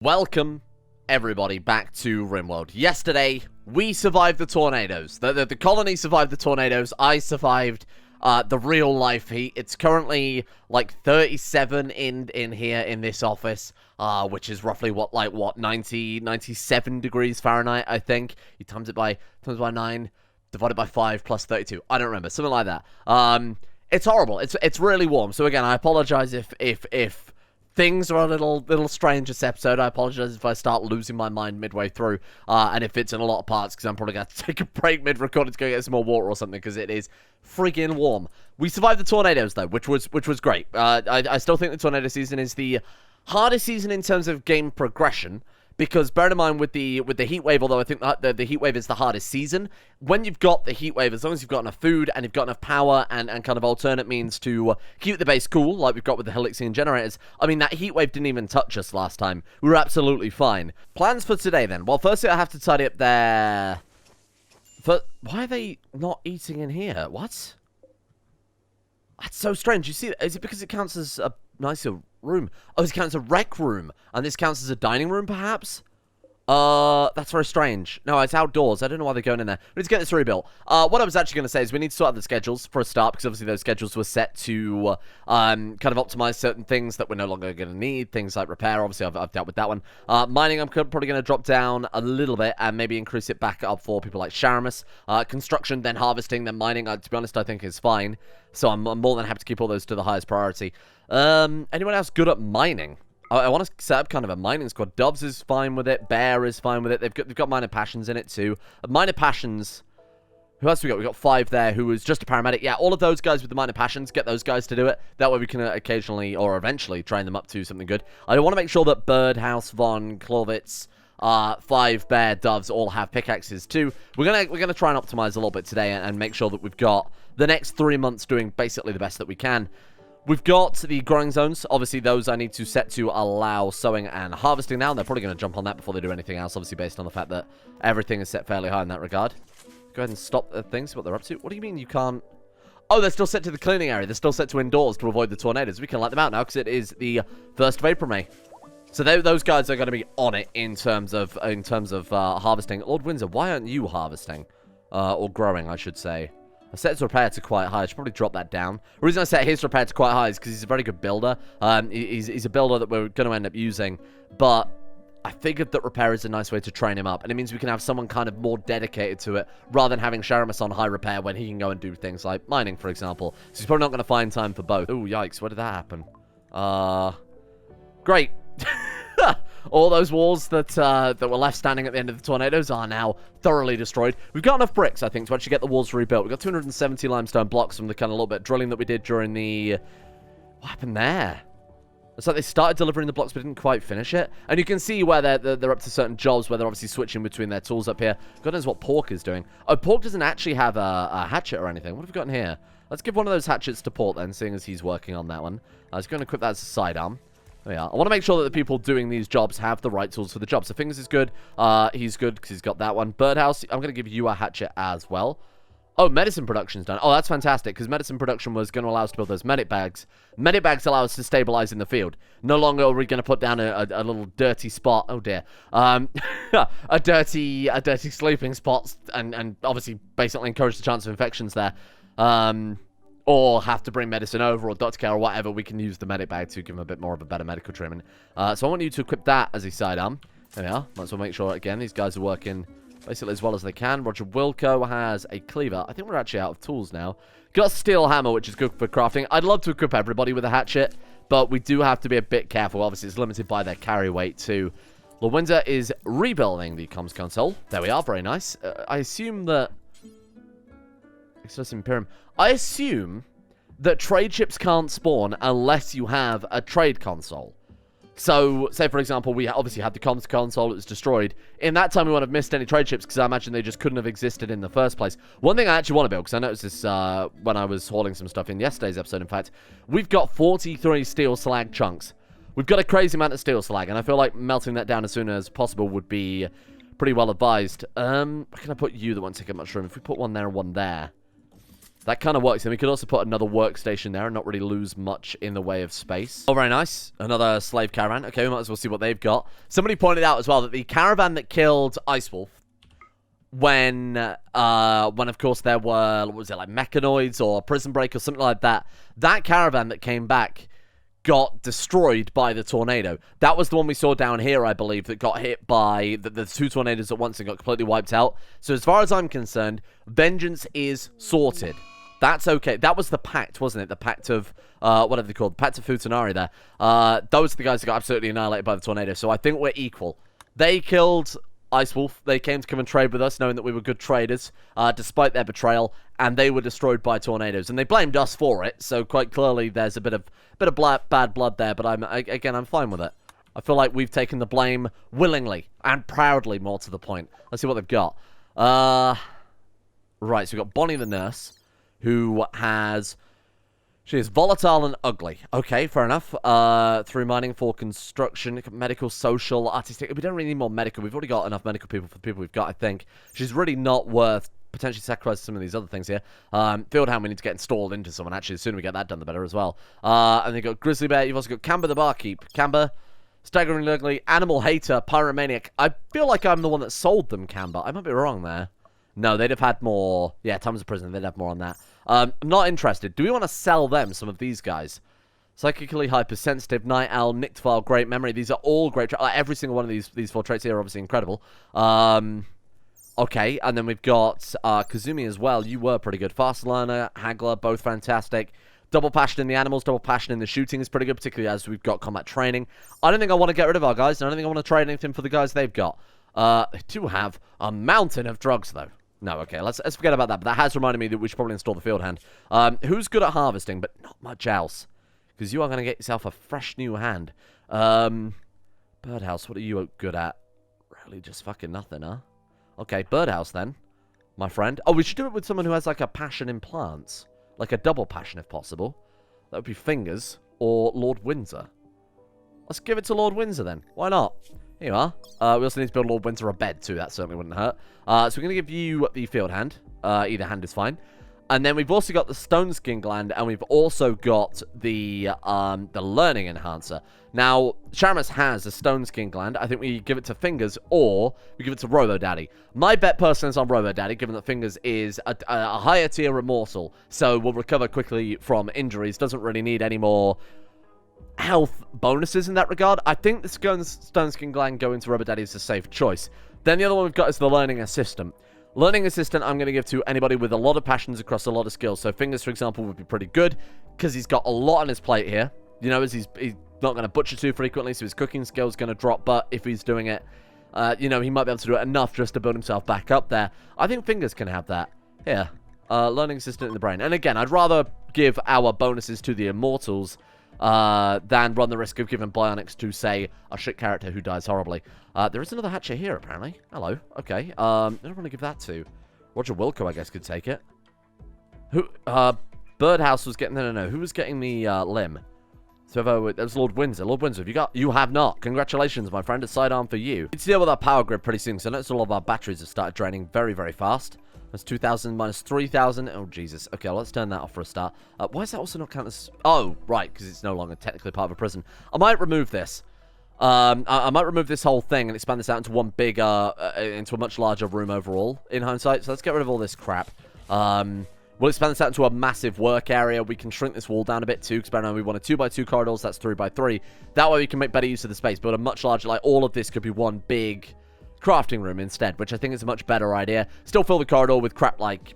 Welcome, everybody, back to Rimworld. Yesterday, we survived the tornadoes. The colony survived the tornadoes. I survived the real-life heat. It's currently, like, 37 in here in this office, which is roughly, 97 degrees Fahrenheit, I think. You times it by 9, divided by 5, plus 32. I don't remember. Something like that. It's horrible. It's really warm. So, again, I apologize if things are a little strange this episode. I apologize if I start losing my mind midway through, and if it's in a lot of parts, because I'm probably going to have to take a break mid-recording to go get some more water or something, because it is freaking warm. We survived the tornadoes, though, which was great. I still think the tornado season is the hardest season in terms of game progression, because bear in mind with the heat wave, although I think the heat wave is the hardest season, when you've got the heat wave, as long as you've got enough food and you've got enough power and kind of alternate means to keep the base cool, like we've got with the Helixian generators, I mean, that heat wave didn't even touch us last time. We were absolutely fine. Plans for today, then. Well, firstly, I have to tidy up their... Why are they not eating in here? What? That's so strange. You see, is it because it counts as a nicer room? Oh, this counts as a rec room, and this counts as a dining room, perhaps? That's very strange. No, it's outdoors. I don't know why they're going in there. We need to get this rebuilt. What I was actually going to say is we need to sort out the schedules for a start, because obviously those schedules were set to kind of optimize certain things that we're no longer going to need. Things like repair, obviously I've dealt with that one. Mining, I'm probably going to drop down a little bit and maybe increase it back up for people like Sharamus. Construction, then harvesting, then mining, to be honest, I think is fine. So I'm more than happy to keep all those to the highest priority. Anyone else good at mining? I want to set up kind of a mining squad. Doves is fine with it. Bear is fine with it. They've got Minor Passions in it too. Minor Passions. Who else we got? We got 5 there who is just a paramedic. Yeah, all of those guys with the Minor Passions, get those guys to do it. That way we can occasionally or eventually train them up to something good. I want to make sure that Birdhouse, Von, Clovitz, 5 Bear, Doves all have pickaxes too. We're gonna try and optimize a little bit today and make sure that we've got the next 3 months doing basically the best that we can. We've got the growing zones. Obviously, those I need to set to allow sowing and harvesting now. And they're probably going to jump on that before they do anything else, obviously based on the fact that everything is set fairly high in that regard. Go ahead and stop the things, what they're up to. What do you mean you can't... Oh, they're still set to the cleaning area. They're still set to indoors to avoid the tornadoes. We can let them out now because it is the 1st of April, May. So those guys are going to be on it in terms of harvesting. Lord Windsor, why aren't you harvesting? Or growing, I should say. I set his repair to quite high. I should probably drop that down. The reason I set his repair to quite high is because he's a very good builder. He's a builder that we're going to end up using. But I figured that repair is a nice way to train him up. And it means we can have someone kind of more dedicated to it rather than having Sharamus on high repair when he can go and do things like mining, for example. So he's probably not going to find time for both. Oh, yikes. Where did that happen? Great. All those walls that were left standing at the end of the tornadoes are now thoroughly destroyed. We've got enough bricks, I think, to actually get the walls rebuilt. We've got 270 limestone blocks from the kind of little bit of drilling that we did during the... What happened there? It's like they started delivering the blocks but didn't quite finish it. And you can see where they're up to certain jobs where they're obviously switching between their tools up here. God knows what Pork is doing. Oh, Pork doesn't actually have a hatchet or anything. What have we got in here? Let's give one of those hatchets to Pork then, seeing as he's working on that one. I was going to equip that as a sidearm. There we are. I want to make sure that the people doing these jobs have the right tools for the job. So Fingers is good. He's good because he's got that one. Birdhouse, I'm going to give you a hatchet as well. Oh, medicine production's done. Oh, that's fantastic because medicine production was going to allow us to build those medic bags. Medic bags allow us to stabilize in the field. No longer are we going to put down a little dirty spot. Oh, dear. A dirty sleeping spot and obviously basically encourage the chance of infections there. Or have to bring medicine over, or doctor care, or whatever. We can use the medic bag to give him a bit more of a better medical treatment. So I want you to equip that as a sidearm. There we are. Might as well make sure, again, these guys are working basically as well as they can. Roger Wilco has a cleaver. I think we're actually out of tools now. Got a steel hammer, which is good for crafting. I'd love to equip everybody with a hatchet, but we do have to be a bit careful. Obviously, it's limited by their carry weight, too. Lord Windsor is rebuilding the comms console. There we are. Very nice. I assume that... Imperium. I assume that trade ships can't spawn unless you have a trade console. So, say for example, we obviously had the comms console, it was destroyed. In that time, we wouldn't have missed any trade ships because I imagine they just couldn't have existed in the first place. One thing I actually want to build, because I noticed this when I was hauling some stuff in yesterday's episode, in fact, we've got 43 steel slag chunks. We've got a crazy amount of steel slag, and I feel like melting that down as soon as possible would be pretty well advised. Where can I put you that won't take up much room? If we put one there and one there. That kind of works. And we could also put another workstation there and not really lose much in the way of space. Oh, very nice. Another slave caravan. Okay, we might as well see what they've got. Somebody pointed out as well that the caravan that killed Ice Wolf, when of course there were, what was it, like mechanoids or prison break or something like that, that caravan that came back got destroyed by the tornado. That was the one we saw down here, I believe, that got hit by the two tornadoes at once and got completely wiped out. So as far as I'm concerned, vengeance is sorted. That's okay. That was the pact, wasn't it? The pact of, what are they called? The pact of Futanari there. Those are the guys that got absolutely annihilated by the tornado. So I think we're equal. They killed Ice Wolf. They came to come and trade with us, knowing that we were good traders, despite their betrayal, and they were destroyed by tornadoes. And they blamed us for it, so quite clearly there's a bit of bad blood there, but I'm fine with it. I feel like we've taken the blame willingly and proudly, more to the point. Let's see what they've got. Right, so we've got Bonnie the nurse, who has... She is volatile and ugly. Okay, fair enough. Through mining for construction, medical, social, artistic. We don't really need more medical. We've already got enough medical people for the people we've got, I think. She's really not worth potentially sacrificing some of these other things here. Field Hound we need to get installed into someone, actually. The sooner we get that done, the better as well. And then you've got Grizzly Bear. You've also got Camber the Barkeep. Camber, staggeringly ugly, animal hater, pyromaniac. I feel like I'm the one that sold them, Camber. I might be wrong there. No, they'd have had more. Yeah, Times of Prison, they'd have more on that. I'm not interested. Do we want to sell them, some of these guys? Psychically hypersensitive, Night Owl, Nyctophile, Great Memory. These are all great traits. Every single one of these four traits here are obviously incredible. Okay, and then we've got Kazumi as well. You were pretty good. Fast Learner, Haggler, both fantastic. Double passion in the animals, double passion in the shooting is pretty good, particularly as we've got combat training. I don't think I want to get rid of our guys. I don't think I want to trade anything for the guys they've got. They do have a mountain of drugs, though. No, okay, let's forget about that. But that has reminded me that we should probably install the field hand. Who's good at harvesting, but not much else? Because you are going to get yourself a fresh new hand. Birdhouse, what are you good at? Really just fucking nothing, huh? Okay, Birdhouse then, my friend. Oh, we should do it with someone who has like a passion in plants. Like a double passion if possible. That would be Fingers or Lord Windsor. Let's give it to Lord Windsor then. Why not? Here you are. We also need to build Lord Windsor a bed too. That certainly wouldn't hurt. So we're going to give you the field hand. Either hand is fine. And then we've also got the Stone Skin Gland, and we've also got the Learning Enhancer. Now, Sharamus has a Stone Skin Gland. I think we give it to Fingers, or we give it to Robo Daddy. My bet personally is on Robo Daddy, given that Fingers is a higher tier immortal, so will recover quickly from injuries. Doesn't really need any more health bonuses in that regard. I think the Stone Skin Gland going to Robo Daddy is a safe choice. Then the other one we've got is the Learning Assistant. Learning Assistant I'm going to give to anybody with a lot of passions across a lot of skills. So Fingers, for example, would be pretty good because he's got a lot on his plate here. You know, as he's not going to butcher too frequently, so his cooking skill's going to drop. But if he's doing it, you know, he might be able to do it enough just to build himself back up there. I think Fingers can have that. Here, Learning Assistant in the brain. And again, I'd rather give our bonuses to the Immortals than run the risk of giving Bionics to, say, a shit character who dies horribly. There is another hatcher here, apparently. Hello. Okay. I don't want to give that to. Roger Wilco, I guess, could take it. Who? Birdhouse was getting... No. Who was getting the limb? So that was Lord Windsor. Lord Windsor, have you got... You have not. Congratulations, my friend. A sidearm for you. We need to deal with our power grid pretty soon, so notice all of our batteries have started draining very, very fast. That's 2,000 minus 3,000. Oh, Jesus. Okay, well, let's turn that off for a start. Why is that also not count as... Oh, right, because it's no longer technically part of a prison. I might remove this. I might remove this whole thing and expand this out into one bigger... into a much larger room overall, in hindsight. So let's get rid of all this crap. We'll expand this out into a massive work area. We can shrink this wall down a bit, too, because apparently we want a 2x2 corridors. That's 3x3. That way we can make better use of the space. Build a much larger... Like, all of this could be one big... crafting room instead, which I think is a much better idea. Still fill the corridor with crap like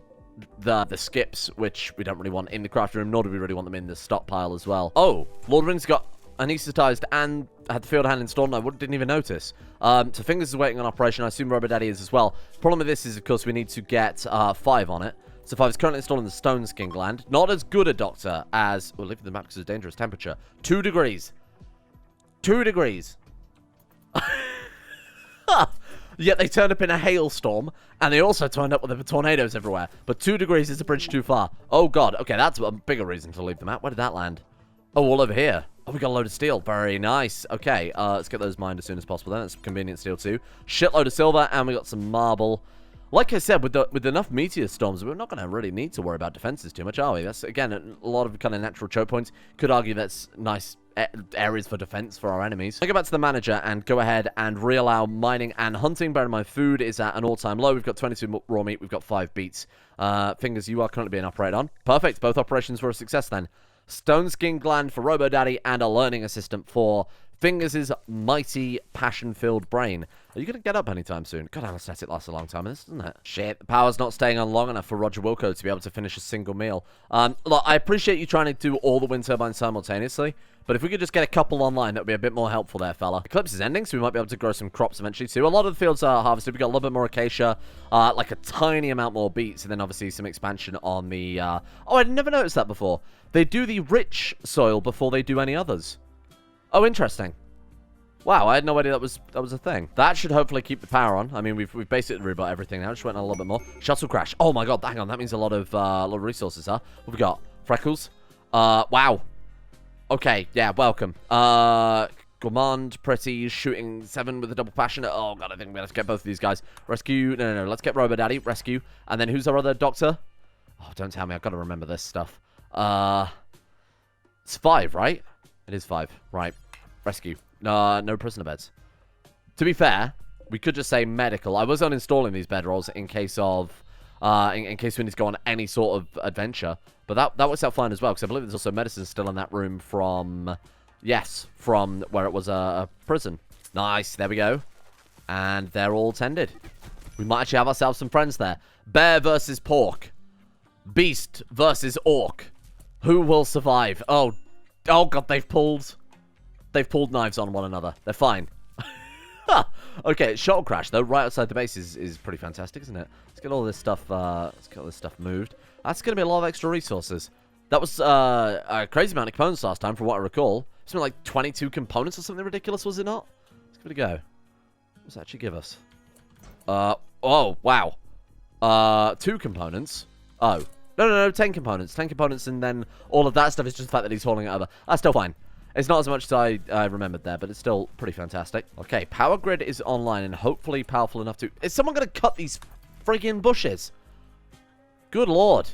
the skips, which we don't really want in the crafting room, nor do we really want them in the stockpile as well. Oh, Lord Ring's got anesthetized and had the field hand installed, and I didn't even notice. So Fingers is waiting on operation. I assume Robo Daddy is as well. Problem with this is, of course, we need to get 5 on it. So 5 is currently installed in the Stone Skin Gland. Not as good a doctor as... Well, leave the map because of dangerous temperature. 2 degrees. 2 degrees. Yet they turned up in a hailstorm, and they also turned up with the tornadoes everywhere. But 2 degrees is a bridge too far. Oh, God. Okay, that's a bigger reason to leave the map. Where did that land? Oh, all over here. Oh, we got a load of steel. Very nice. Okay, let's get those mined as soon as possible then. That's convenient steel, too. Shitload of silver, and we got some marble. Like I said, with enough meteor storms, we're not going to really need to worry about defenses too much, are we? That's, again, a lot of kind of natural choke points. Could argue that's nice areas for defense for our enemies. I'll go back to the manager and go ahead and reallow mining and hunting. Bear in mind, food is at an all-time low. We've got 22 raw meat. We've got 5 beets. Fingers, you are currently being operated on. Perfect. Both operations were a success then. Stone Skin Gland for Robo Daddy and a learning assistant for Fingers' mighty passion-filled brain. Are you going to get up anytime soon? God, anesthetic lasts a long time, doesn't it? Shit, the power's not staying on long enough for Roger Wilco to be able to finish a single meal. Look, I appreciate you trying to do all the wind turbines simultaneously, but if we could just get a couple online, that would be a bit more helpful there, fella. Eclipse is ending, so we might be able to grow some crops eventually, too. A lot of the fields are harvested. We've got a little bit more acacia, like a tiny amount more beets, and then obviously some expansion on the... Oh, I'd never noticed that before. They do the rich soil before they do any others. Oh, interesting. Wow, I had no idea that was a thing. That should hopefully keep the power on. I mean, we've basically rebuilt everything now. Just went on a little bit more. Shuttle crash. Oh my god, hang on. That means a lot of resources, huh? What have we got? Freckles. Wow. Okay, yeah, welcome. Gourmand, Pretty, shooting 7 with a double passionate. Oh god, I think we have to get both of these guys. Rescue. No. Let's get Robo Daddy. Rescue. And then who's our other doctor? Oh, don't tell me. I've got to remember this stuff. It's 5, right? It is 5. Right. Rescue. No prisoner beds. To be fair, we could just say medical. I was uninstalling these bedrolls in case of, in case we need to go on any sort of adventure. But that works out fine as well, because I believe there's also medicine still in that room from, yes, from where it was a prison. Nice, there we go. And they're all tended. We might actually have ourselves some friends there. Bear versus pork. Beast versus orc. Who will survive? Oh god, they've pulled knives on one another. They're fine. Okay, shuttle crash though, right outside the base is pretty fantastic, isn't it? Let's get all this stuff. Let's get all this stuff moved. That's gonna be a lot of extra resources. That was a crazy amount of components last time, from what I recall. Something like 22 components or something ridiculous, was it not? Let's give it a go. What does that actually give us? Oh wow. 2 components. Oh no, 10 components. 10 components, and then all of that stuff is just the fact that he's hauling it over. That's still fine. It's not as much as I remembered there, but it's still pretty fantastic. Okay, power grid is online and hopefully powerful enough to... Is someone going to cut these friggin' bushes? Good lord.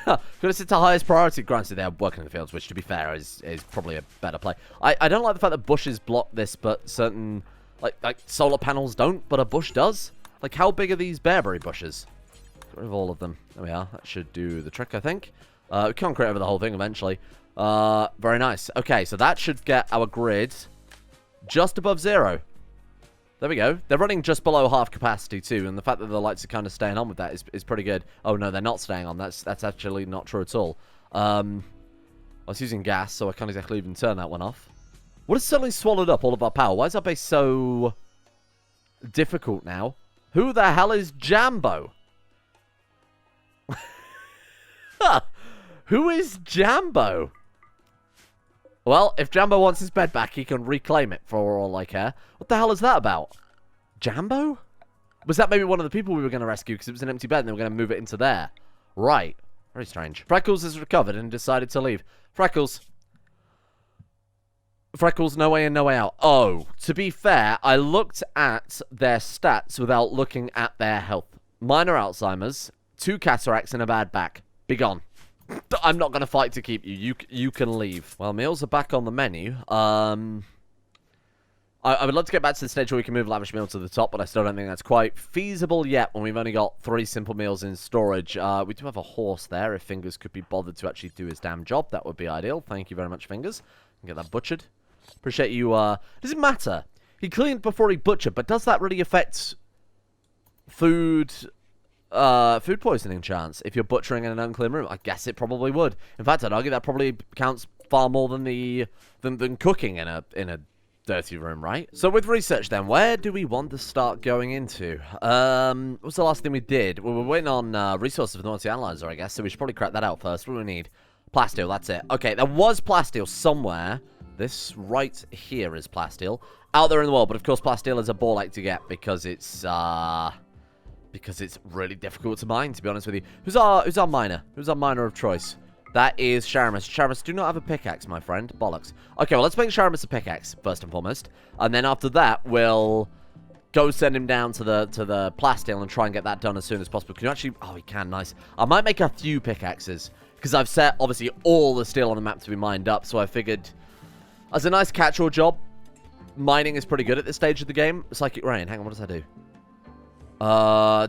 Because it's the highest priority. Granted, they're working in the fields, which, to be fair, is probably a better play. I don't like the fact that bushes block this, but certain... Like solar panels don't, but a bush does. Like, how big are these bearberry bushes? Get rid of all of them. There we are. That should do the trick, I think. We can create over the whole thing eventually. Very nice. Okay, so that should get our grid just above 0. There we go. They're running just below half capacity too, and the fact that the lights are kind of staying on with that is pretty good. Oh no, they're not staying on. That's actually not true at all. I was using gas, so I can't exactly even turn that one off. What has suddenly swallowed up all of our power? Why is our base so difficult now? Who the hell is Jambo? Who is Jambo? Well, if Jambo wants his bed back, he can reclaim it for all I care. What the hell is that about? Jambo? Was that maybe one of the people we were going to rescue because it was an empty bed and they were going to move it into there? Right. Very strange. Freckles has recovered and decided to leave. Freckles, no way in, no way out. Oh, to be fair, I looked at their stats without looking at their health. Minor Alzheimer's, 2 cataracts, and a bad back. Be gone. I'm not going to fight to keep you. You can leave. Well, meals are back on the menu. I would love to get back to the stage where we can move lavish meal to the top, but I still don't think that's quite feasible yet when we've only got 3 simple meals in storage. We do have a horse there. If Fingers could be bothered to actually do his damn job, that would be ideal. Thank you very much, Fingers. Get that butchered. Appreciate you. Does it matter? He cleaned before he butchered, but does that really affect food poisoning chance if you're butchering in an unclean room? I guess it probably would. In fact, I'd argue that probably counts far more than than cooking in a dirty room, right? So with research then, where do we want to start going into? What's the last thing we did? Well, we're waiting on resources for the multi-analyzer, I guess, so we should probably crack that out first. What do we need? Plasteel, that's it. Okay, there was plasteel somewhere. This right here is plasteel. Out there in the world, but of course plasteel is a ball ache to get because it's really difficult to mine, to be honest with you. Who's our miner? Who's our miner of choice? That is Sharamus. Sharamus, do not have a pickaxe, my friend. Bollocks. Okay, well, let's make Sharamus a pickaxe, first and foremost. And then after that, we'll go send him down to the plasteel and try and get that done as soon as possible. Can you actually... Oh, he can. Nice. I might make a few pickaxes because I've set, obviously, all the steel on the map to be mined up. So I figured as a nice catch-all job, mining is pretty good at this stage of the game. Psychic Rain. Hang on, what does that do?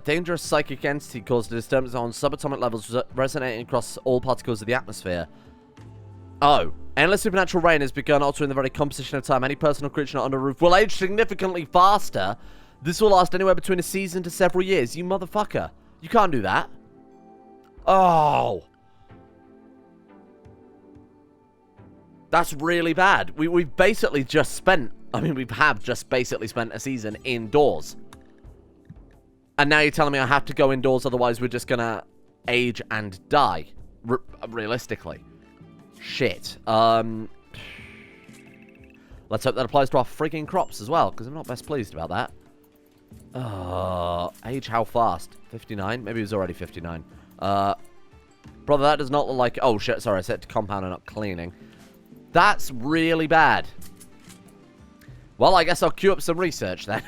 Dangerous psychic entity caused a disturbance on subatomic levels resonating across all particles of the atmosphere. Oh. Endless supernatural rain has begun altering the very composition of time. Any person or creature not under a roof will age significantly faster. This will last anywhere between a season to several years. You motherfucker. You can't do that. Oh. That's really bad. We've basically just spent... I mean, we have just basically spent a season indoors. And now you're telling me I have to go indoors, otherwise we're just going to age and die. Realistically. Shit. Let's hope that applies to our freaking crops as well, because I'm not best pleased about that. Age how fast? 59? Maybe it was already 59. Brother, that does not look like... Oh, shit, sorry, I set to compound and not cleaning. That's really bad. Well, I guess I'll queue up some research then.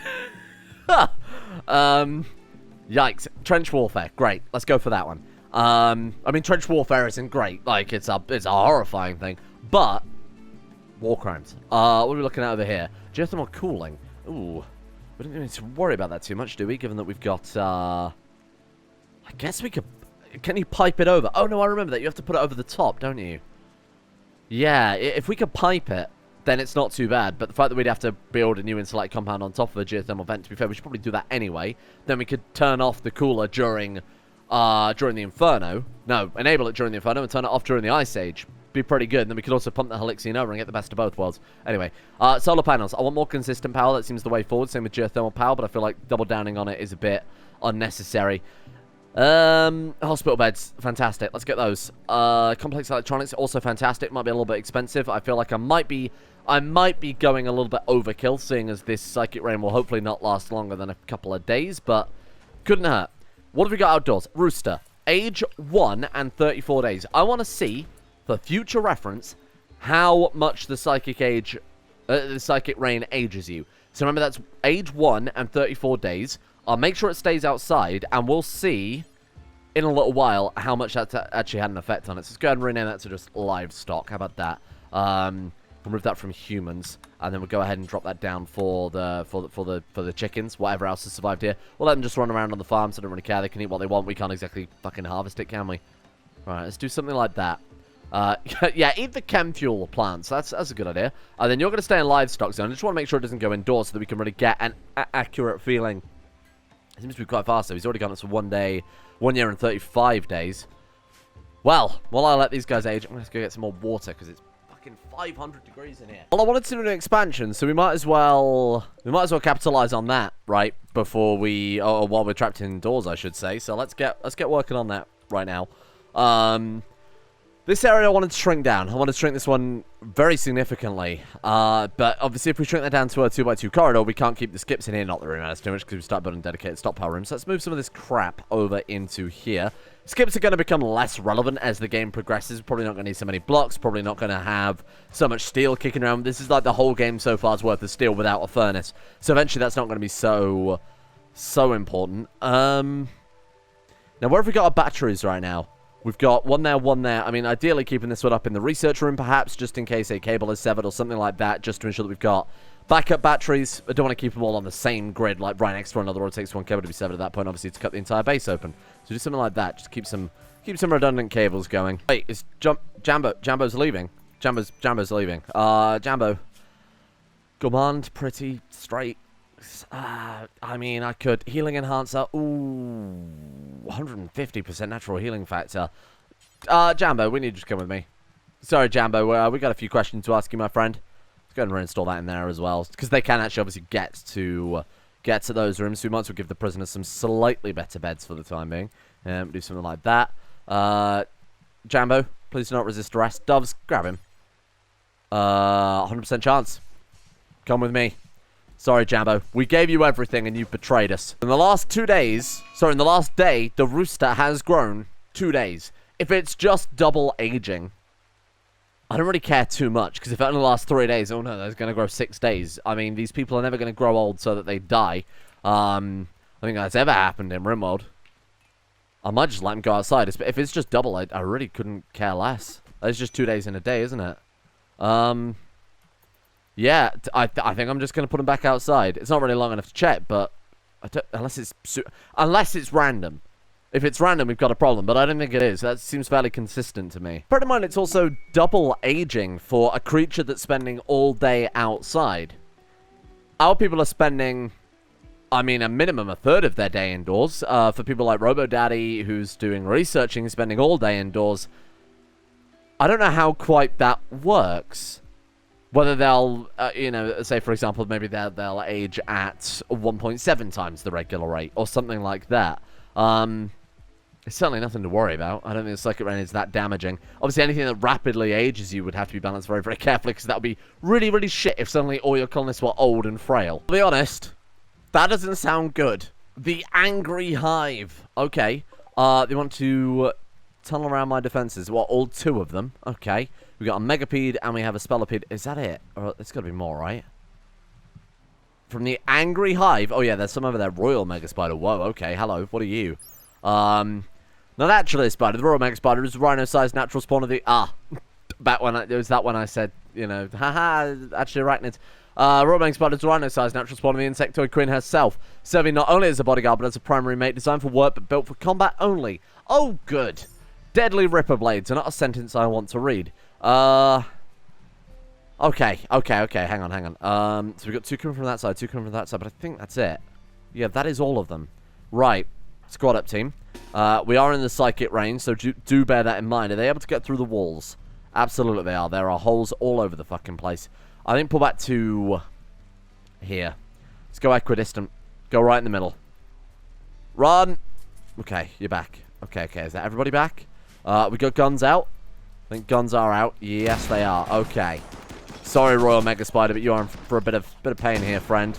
Yikes. Trench warfare. Great. Let's go for that one. I mean, trench warfare isn't great. Like, it's a horrifying thing. But, war crimes. What are we looking at over here? Geothermal cooling. Ooh. We don't need to worry about that too much, do we? Given that we've got, I guess we could... Can you pipe it over? Oh, no, I remember that. You have to put it over the top, don't you? Yeah, if we could pipe it, then it's not too bad. But the fact that we'd have to build a new insulate compound on top of a geothermal vent, to be fair, we should probably do that anyway. Then we could turn off the cooler during the Inferno. No, enable it during the Inferno and turn it off during the Ice Age. Be pretty good. And then we could also pump the Helixian over and get the best of both worlds. Anyway, solar panels. I want more consistent power. That seems the way forward. Same with geothermal power, but I feel like double downing on it is a bit unnecessary. Hospital beds. Fantastic. Let's get those. Complex electronics. Also fantastic. Might be a little bit expensive. I feel like I might be going a little bit overkill, seeing as this psychic rain will hopefully not last longer than a couple of days, but couldn't hurt. What have we got outdoors? Rooster. Age 1 and 34 days. I want to see, for future reference, how much the psychic rain ages you. So remember, that's age 1 and 34 days. I'll make sure it stays outside, and we'll see in a little while how much that actually had an effect on it. So let's go ahead and rename that to just livestock. How about that? Remove that from humans, and then we'll go ahead and drop that down for the chickens, whatever else has survived here. We'll let them just run around on the farm, so I don't really care. They can eat what they want. We can't exactly fucking harvest it, can we? Alright, let's do something like that. Yeah, eat the chem fuel plants. That's a good idea. And then you're going to stay in livestock zone. I just want to make sure it doesn't go indoors so that we can really get an accurate feeling. It seems to be quite fast, though. He's already gone up to 1 year and 35 days. Well, while I let these guys age, I'm going to go get some more water, because it's fucking 500 degrees in here. Well, I wanted to do an expansion, so we might as well capitalize on that, right? Before while we're trapped indoors, I should say. So let's get working on that right now. This area I wanted to shrink down. I wanted to shrink this one very significantly. But obviously, if we shrink that down to a 2x2 corridor, we can't keep the skips in here. Not that it matters too much, because we start building dedicated stockpile rooms. So let's move some of this crap over into here. Skips are going to become less relevant as the game progresses. Probably not going to need so many blocks. Probably not going to have so much steel kicking around. This is like the whole game so far's worth of steel without a furnace. So eventually, that's not going to be so important. Now, where have we got our batteries right now? We've got one there, one there. I mean, ideally keeping this one up in the research room, perhaps, just in case a cable is severed or something like that, just to ensure that we've got backup batteries. I don't want to keep them all on the same grid, like right next to one another, or it takes one cable to be severed at that point, obviously, to cut the entire base open. So do something like that. Just keep some redundant cables going. Wait, is Jambo's leaving. Jambo's leaving. Jambo. Command pretty straight. I mean, I could. Healing enhancer. Ooh. 150% natural healing factor. Jambo, we need you to come with me. Sorry, Jambo. We got a few questions to ask you, my friend. Let's go ahead and reinstall that in there as well. Because they can actually obviously get to those rooms. So we might as well give the prisoners some slightly better beds for the time being. Do something like that. Jambo, please do not resist arrest. Doves, grab him. 100% chance. Come with me. Sorry, Jambo. We gave you everything and you betrayed us. In the last 2 days, sorry, in the last day, the rooster has grown 2 days. If it's just double aging, I don't really care too much, because if it only lasts 3 days, oh no, that's going to grow 6 days. I mean, these people are never going to grow old so that they die. I think that's ever happened in Rimworld. I might just let him go outside. If it's just double, I really couldn't care less. It's just 2 days in a day, isn't it? Yeah, I think I'm just going to put him back outside. It's not really long enough to check, but unless it's random. If it's random, we've got a problem, but I don't think it is. That seems fairly consistent to me. Bear in mind, it's also double aging for a creature that's spending all day outside. Our people are spending, I mean, a minimum a third of their day indoors. For people like RoboDaddy, who's doing researching, spending all day indoors. I don't know how quite that works. Whether they'll, you know, say, for example, maybe they'll age at 1.7 times the regular rate, or something like that. It's certainly nothing to worry about. I don't think the Circuit Rain is that damaging. Obviously, anything that rapidly ages you would have to be balanced very, very carefully, because that would be really, really shit if suddenly all your colonists were old and frail. To be honest, that doesn't sound good. The Angry Hive. Okay. They want to tunnel around my defenses. What, all 2 of them? Okay. We got a Megapede and we have a Spellipede. Is that it? Or it's got to be more, right? From the Angry Hive. Oh, yeah, there's some over there. Royal Mega Spider. Whoa, okay. Hello. What are you? The Naturalist Spider. The Royal Mega Spider is a rhino-sized natural spawn of the... back when it was that when I said, you know, haha, actually arachnids. Royal Mega Spider is a rhino-sized natural spawn of the Insectoid Queen herself, serving not only as a bodyguard, but as a primary mate, designed for work, but built for combat only. Oh, good. Deadly Ripper Blades are not a sentence I want to read. Okay. Hang on. So we've got 2 coming from that side, 2 coming from that side, but I think that's it. Yeah, that is all of them. Right. Squad up, team. We are in the psychic range, so do bear that in mind. Are they able to get through the walls? Absolutely they are. There are holes all over the fucking place. I think pull back to here. Let's go equidistant. Go right in the middle. Run! Okay, you're back. Okay, is that everybody back? We got guns out. I think guns are out. Yes, they are. Okay. Sorry, Royal Mega Spider, but you are in for a bit of pain here, friend.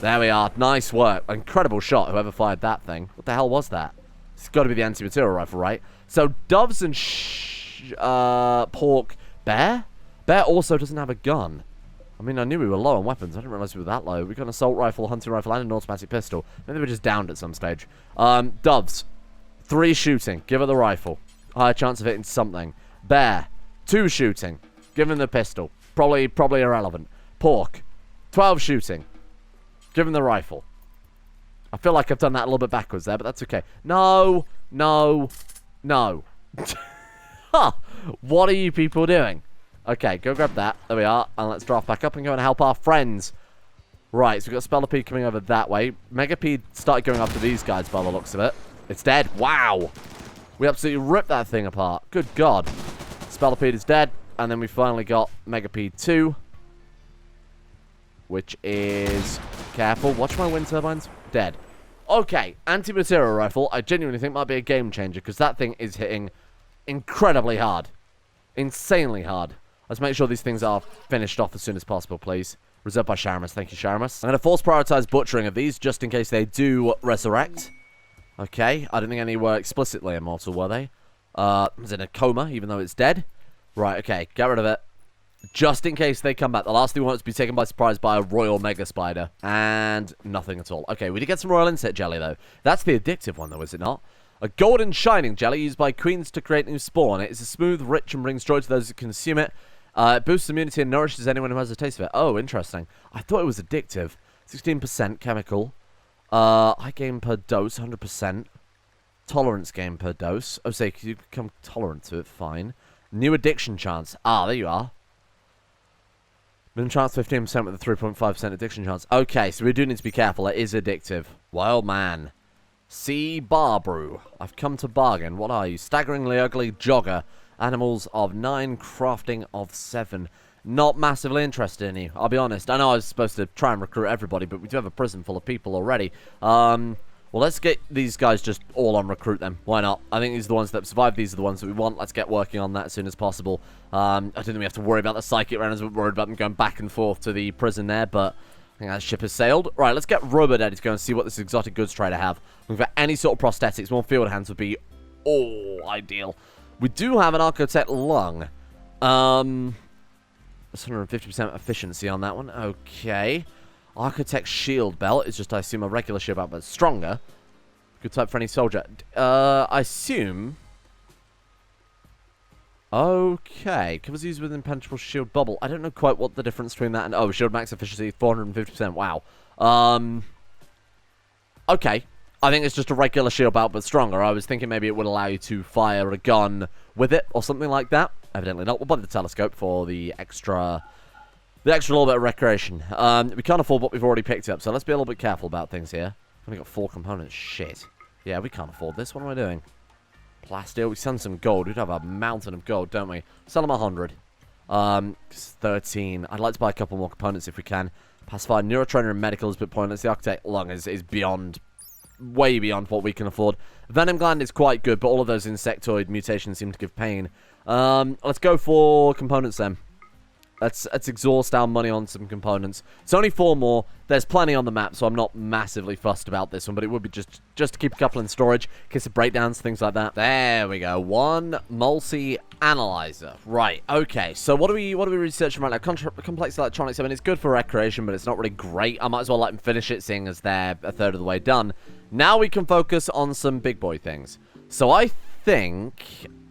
There we are. Nice work. Incredible shot, whoever fired that thing. What the hell was that? It's got to be the anti-material rifle, right? So, Doves and Pork. Bear? Bear also doesn't have a gun. I mean, I knew we were low on weapons. I didn't realize we were that low. We got an assault rifle, hunting rifle, and an automatic pistol. Maybe they were just downed at some stage. Doves. 3 shooting. Give her the rifle. Higher chance of hitting something. Bear. 2 shooting. Give him the pistol. Probably irrelevant. Pork. 12 shooting. Give him the rifle. I feel like I've done that a little bit backwards there, but that's okay. No. Huh. What are you people doing? Okay, go grab that. There we are. And let's draft back up and go and help our friends. Right, so we've got Spellipede coming over that way. Megapede started going after these guys by the looks of it. It's dead. Wow. We absolutely ripped that thing apart. Good God. Spellipede is dead. And then we finally got Megapede 2. Which is... Careful. Watch my wind turbines. Dead. Okay. Anti-material rifle. I genuinely think might be a game changer. Because that thing is hitting incredibly hard. Insanely hard. Let's make sure these things are finished off as soon as possible, please. Reserved by Sharamus. Thank you, Sharamus. I'm going to force prioritize butchering of these just in case they do resurrect. Okay. I don't think any were explicitly immortal, were they? It's in a coma, even though it's dead. Right, okay. Get rid of it. Just in case they come back. The last thing we want is to be taken by surprise by a Royal Mega Spider. And nothing at all. Okay, we did get some Royal Insect Jelly, though. That's the addictive one, though, is it not? A golden shining jelly used by queens to create new spawn. It is smooth, rich, and brings joy to those who consume it. It boosts immunity and nourishes anyone who has a taste of it. Oh, interesting. I thought it was addictive. 16% chemical. High gain per dose, 100%. Tolerance gain per dose. Oh, say, you become tolerant to it. Fine. New addiction chance. Ah, there you are. Minimum chance 15% with a 3.5% addiction chance. Okay, so we do need to be careful. It is addictive. Wild man. Sea bar brew. I've come to bargain. What are you? Staggeringly ugly jogger. Animals of 9, crafting of 7. Not massively interested in you, I'll be honest. I know I was supposed to try and recruit everybody, but we do have a prison full of people already. Well, let's get these guys just all on recruit them. Why not? I think these are the ones that survive. These are the ones that we want. Let's get working on that as soon as possible. I don't think we have to worry about the psychic runners. We're worried about them going back and forth to the prison there, but I think that ship has sailed. Right, let's get RoboDaddy to go and see what this exotic goods trader have. Looking for any sort of prosthetics. More field hands would be ideal. We do have an Architect lung. 150% efficiency on that one. Okay. Architect shield belt is just, I assume, a regular shield belt, but stronger. Good type for any soldier. I assume... Okay. Covers used with impenetrable shield bubble. I don't know quite what the difference between that and... Oh, shield max efficiency, 450%. Wow. Okay. I think it's just a regular shield belt, but stronger. I was thinking maybe it would allow you to fire a gun with it or something like that. Evidently not. We'll buy the telescope for the extra little bit of recreation. We can't afford what we've already picked up, so let's be a little bit careful about things here. We've only got 4 components. Shit. Yeah, we can't afford this. What am I doing? Plastic. We send some gold. We'd have a mountain of gold, don't we? Sell them 100. 13. I'd like to buy a couple more components if we can. Pacifier, neurotrainer, and medical is a bit pointless. The architect lung is beyond... way beyond what we can afford. Venom gland is quite good, but all of those insectoid mutations seem to give pain. Let's go for components then. Let's exhaust our money on some components. It's only 4 more. There's plenty on the map, so I'm not massively fussed about this one, but it would be just to keep a couple in storage, in case of breakdowns, things like that. There we go. 1 multi-analyzer. Right, okay. So what are we researching right now? Complex electronics. I mean, it's good for recreation, but it's not really great. I might as well let them finish it, seeing as they're a third of the way done. Now we can focus on some big boy things. So I think...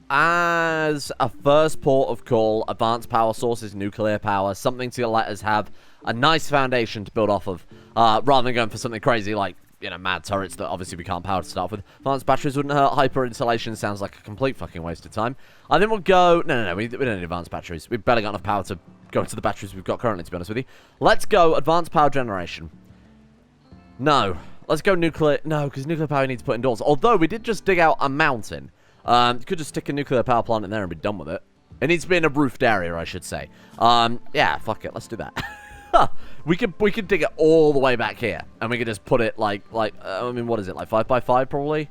as a first port of call, advanced power sources, nuclear power, something to let us have a nice foundation to build off of, rather than going for something crazy like, you know, mad turrets that obviously we can't power to start with. Advanced batteries wouldn't hurt. Hyper insulation sounds like a complete fucking waste of time. I think we'll go... No, we don't need advanced batteries. We've barely got enough power to go into the batteries we've got currently, to be honest with you. Let's go advanced power generation. No. Let's go nuclear... No, because nuclear power needs to put indoors. Although, we did just dig out a mountain. You could just stick a nuclear power plant in there and be done with it. It needs to be in a roofed area, I should say. Yeah, fuck it. Let's do that. we could dig it all the way back here. And we could just put it like, I mean, what is it? Like 5x5 probably?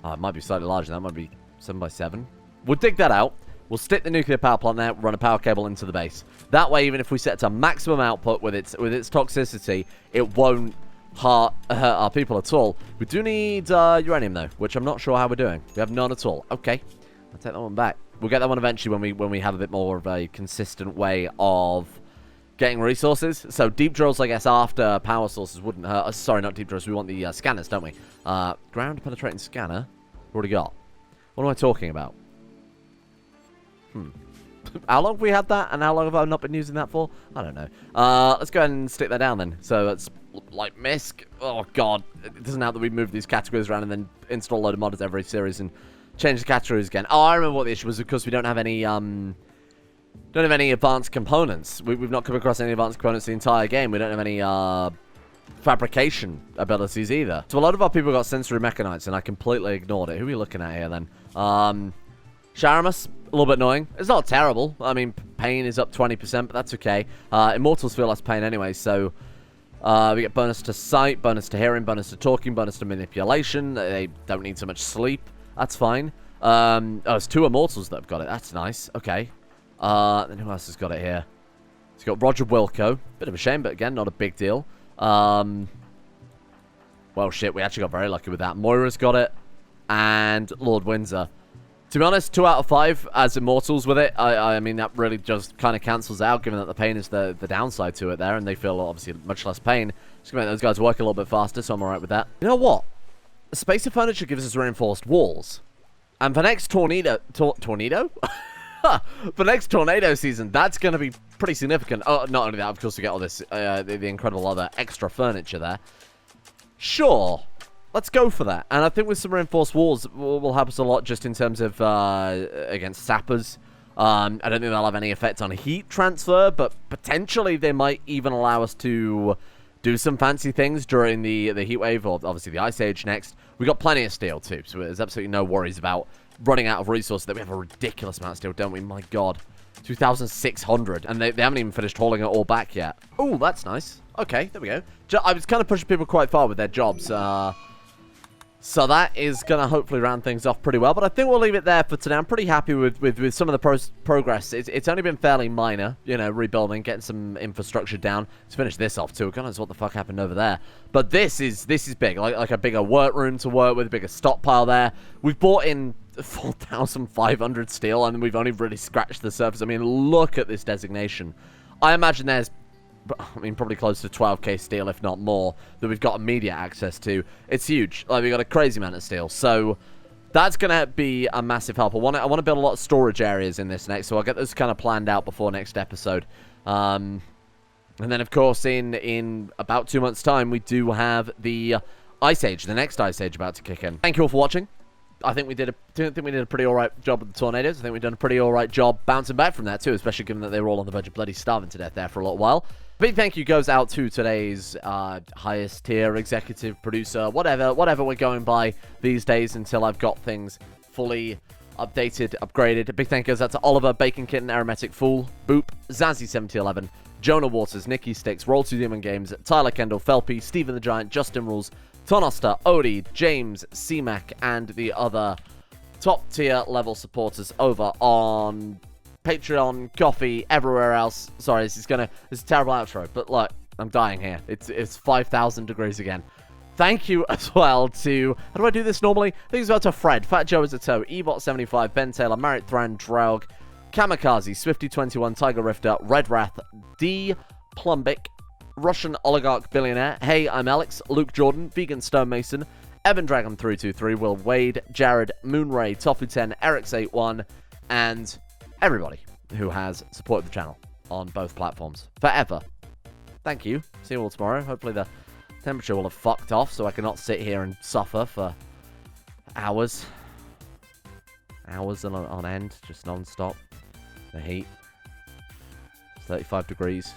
It might be slightly larger. That might be 7x7. We'll dig that out. We'll stick the nuclear power plant there, run a power cable into the base. That way, even if we set it to maximum output with its toxicity, it won't hurt our people at all. We do need uranium though, which I'm not sure how we're doing. We have none at all. Okay, I'll take that one back. We'll get that one eventually when we have a bit more of a consistent way of getting resources. So deep drills, I guess, after power sources wouldn't hurt. Sorry, not deep drills. We want the scanners, don't we? Ground penetrating scanner. Already got. What am I talking about? How long have we had that, and how long have I not been using that for? I don't know. Let's go ahead and stick that down then. So that's like Misc. Oh god, it doesn't help that we move these categories around and then install a load of modders every series and change the categories again. Oh, I remember what the issue was, because we don't have any advanced components. We've not come across any advanced components the entire game. We don't have any fabrication abilities either. So a lot of our people got sensory mechanites, and I completely ignored it. Who are we looking at here then? Sharamus, a little bit annoying. It's not terrible. I mean, pain is up 20%, but that's okay. Immortals feel less pain anyway, so we get bonus to sight, bonus to hearing, bonus to talking, bonus to manipulation. They don't need so much sleep. That's fine. Oh, it's 2 Immortals that have got it. That's nice. Okay. Then who else has got it here? It's got Roger Wilco. Bit of a shame, but again, not a big deal. Well, shit, we actually got very lucky with that. Moira's got it, and Lord Windsor. To be honest, 2 out of 5 as Immortals with it. I mean, that really just kind of cancels out, given that the pain is the downside to it there, and they feel obviously much less pain. Just gonna make those guys work a little bit faster, so I'm alright with that. You know what? A space of furniture gives us reinforced walls. And for next tornado... tornado? For next tornado season, that's going to be pretty significant. Oh, not only that, of course, we get all this, the incredible other extra furniture there. Sure. Let's go for that. And I think with some reinforced walls will help us a lot just in terms of against sappers. I don't think they'll have any effect on heat transfer, but potentially they might even allow us to do some fancy things during the heat wave, or obviously the ice age next. We got plenty of steel too, so there's absolutely no worries about running out of resources. That we have a ridiculous amount of steel, don't we? My god. 2,600, and they haven't even finished hauling it all back yet. Oh, that's nice. Okay, there we go. I was kind of pushing people quite far with their jobs, so that is going to hopefully round things off pretty well. But I think we'll leave it there for today. I'm pretty happy with some of the progress. It's only been fairly minor, you know, rebuilding, getting some infrastructure down. Let's finish this off too. God knows what the fuck happened over there. But this is big, like a bigger workroom to work with, a bigger stockpile there. We've bought in 4,500 steel, and we've only really scratched the surface. I mean, look at this designation. I imagine there's I mean, probably close to 12k steel, if not more, that we've got immediate access to. It's huge. Like, we've got a crazy amount of steel. So that's going to be a massive help. I want to build a lot of storage areas in this next, so I'll get this kind of planned out before next episode. And then, of course, in about 2 months' time, we do have the Ice Age, the next Ice Age about to kick in. Thank you all for watching. I think we did a pretty alright job with the tornadoes. I think we've done a pretty alright job bouncing back from that too, especially given that they were all on the verge of bloody starving to death there for a little while. Big thank you goes out to today's highest tier executive producer, whatever we're going by these days until I've got things fully updated, upgraded. A big thank you goes out to Oliver, Bacon Kitten, Aromatic Fool, Boop, Zazzy7011, Jonah Waters, Nikki Sticks, Roll to Demon Games, Tyler Kendall, Felpy, Stephen the Giant, Justin Rules, Tonoster, Odie, James, CMAC, and the other top-tier level supporters over on Patreon, Coffee, everywhere else. Sorry, this is a terrible outro, but look, I'm dying here. It's 5,000 degrees again. Thank you as well to... How do I do this normally? Thanks as well to Fred, Fat Joe is a Toe, Ebot75, Ben Taylor, Marit Thran, Draug, Kamikaze, Swifty21, Tiger Rifter, Red Wrath, D. Plumbic, Russian Oligarch Billionaire, Hey, I'm Alex, Luke Jordan, Vegan Stonemason, Evan Dragon 323, Will Wade, Jared, Moonray, Tofu10, Eric's81, and everybody who has supported the channel on both platforms forever. Thank you. See you all tomorrow. Hopefully the temperature will have fucked off so I cannot sit here and suffer for hours. Hours on end, just non-stop. The heat. It's 35 degrees.